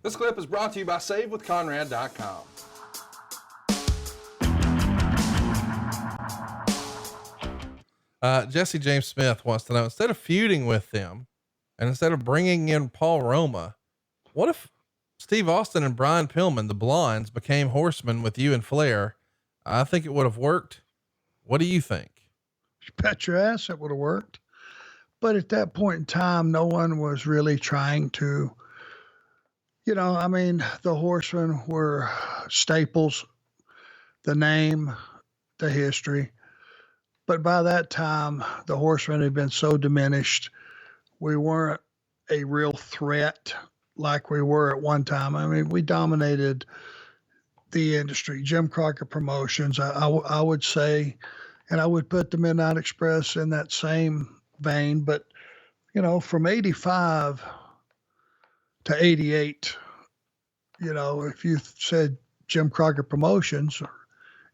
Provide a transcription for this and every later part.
This clip is brought to you by SaveWithConrad.com. Jesse James Smith wants to know, instead of feuding with them and instead of bringing in Paul Roma, what if Steve Austin and Brian Pillman, the Blondes, became Horsemen with you and Flair? I think it would have worked. What do you think? You bet your ass it would have worked. But at that point in time, no one was really trying to, the Horsemen were staples, the name, the history. But by that time, the Horsemen had been so diminished. We weren't a real threat like we were at one time. I mean, we dominated the industry. Jim Crockett Promotions, I would say, and I would put the Midnight Express in that same vein. But, from 85 to 88, if you said Jim Crockett Promotions or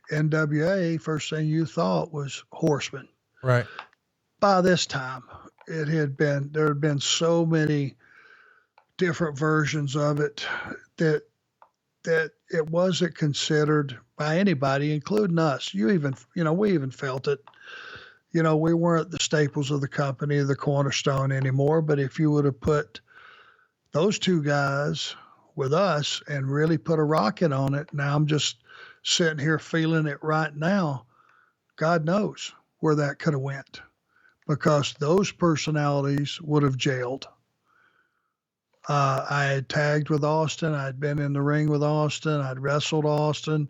NWA, first thing you thought was Horsemen. Right. By this time, there had been so many different versions of it that it wasn't considered by anybody, including us. We even felt it. We weren't the staples of the company, the cornerstone anymore. But if you would have put those two guys with us and really put a rocket on it, now I'm just sitting here feeling it right now. God knows where that could have went, because those personalities would have jailed. I had tagged with Austin. I'd been in the ring with Austin. I'd wrestled Austin.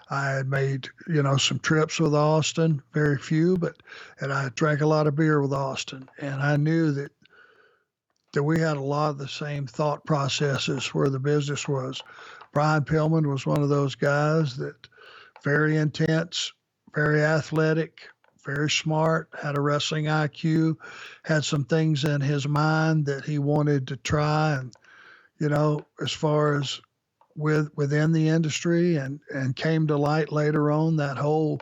I had made, some trips with Austin, very few, and I drank a lot of beer with Austin. And I knew that we had a lot of the same thought processes where the business was. Brian Pillman was one of those guys that very intense, very athletic, very smart, had a wrestling IQ, had some things in his mind that he wanted to try. And, as far as within the industry and came to light later on, that whole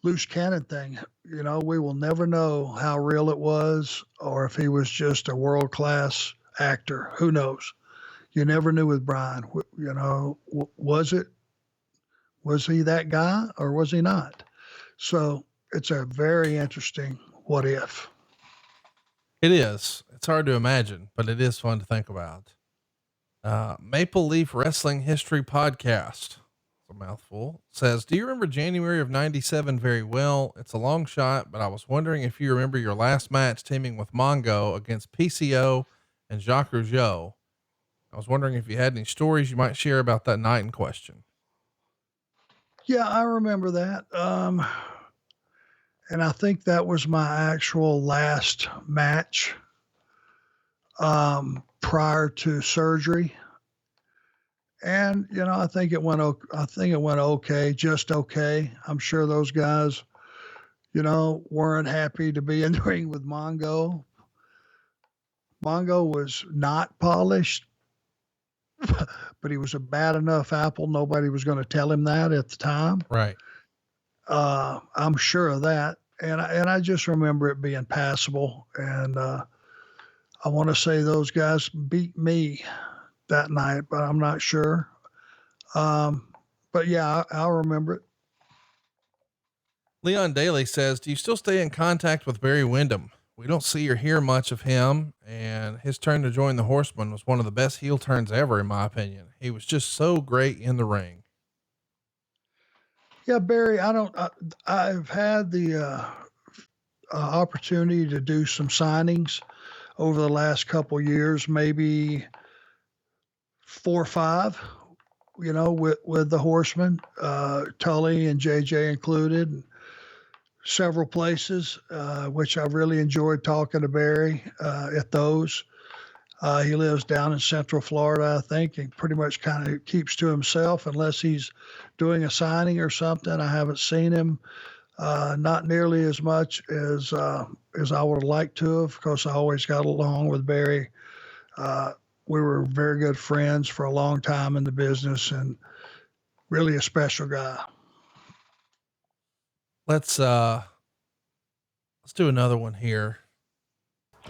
loose cannon thing, we will never know how real it was or if he was just a world-class actor. Who knows? You never knew with Brian, was he that guy or was he not? So it's a very interesting what if. It is. It's hard to imagine, but it is fun to think about. Maple Leaf Wrestling History Podcast, a mouthful, says, do you remember January of 97 very well? It's a long shot, but I was wondering if you remember your last match teaming with Mongo against PCO and Jacques Rougeau. I was wondering if you had any stories you might share about that night in question. Yeah, I remember that. And I think that was my actual last match, prior to surgery. And, I think it went okay, just okay. I'm sure those guys, weren't happy to be in the ring with Mongo. Mongo was not polished, but he was a bad enough apple. Nobody was going to tell him that at the time. Right. I'm sure of that. And I just remember it being passable. And, I want to say those guys beat me that night, but I'm not sure. But yeah, I'll remember it. Leon Daly says, do you still stay in contact with Barry Windham? We don't see or hear much of him, and his turn to join the Horsemen was one of the best heel turns ever, in my opinion. He was just so great in the ring. Yeah, Barry, I've had the opportunity to do some signings over the last couple years, maybe 4 or 5, with the Horsemen, Tully and JJ included, and several places, which I've really enjoyed talking to Barry at those. He lives down in Central Florida, I think, and pretty much kind of keeps to himself unless he's doing a signing or something. I haven't seen him, not nearly as much as I would have liked to have, because I always got along with Barry. We were very good friends for a long time in the business, and really a special guy. Let's do another one here.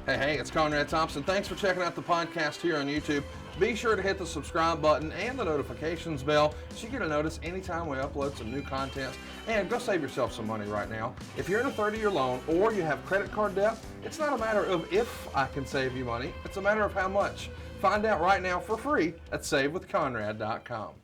Hey, it's Conrad Thompson. Thanks for checking out the podcast here on YouTube. Be sure to hit the subscribe button and the notifications bell so you get a notice anytime we upload some new content. And go save yourself some money right now. If you're in a 30-year loan or you have credit card debt, it's not a matter of if I can save you money, it's a matter of how much. Find out right now for free at SaveWithConrad.com.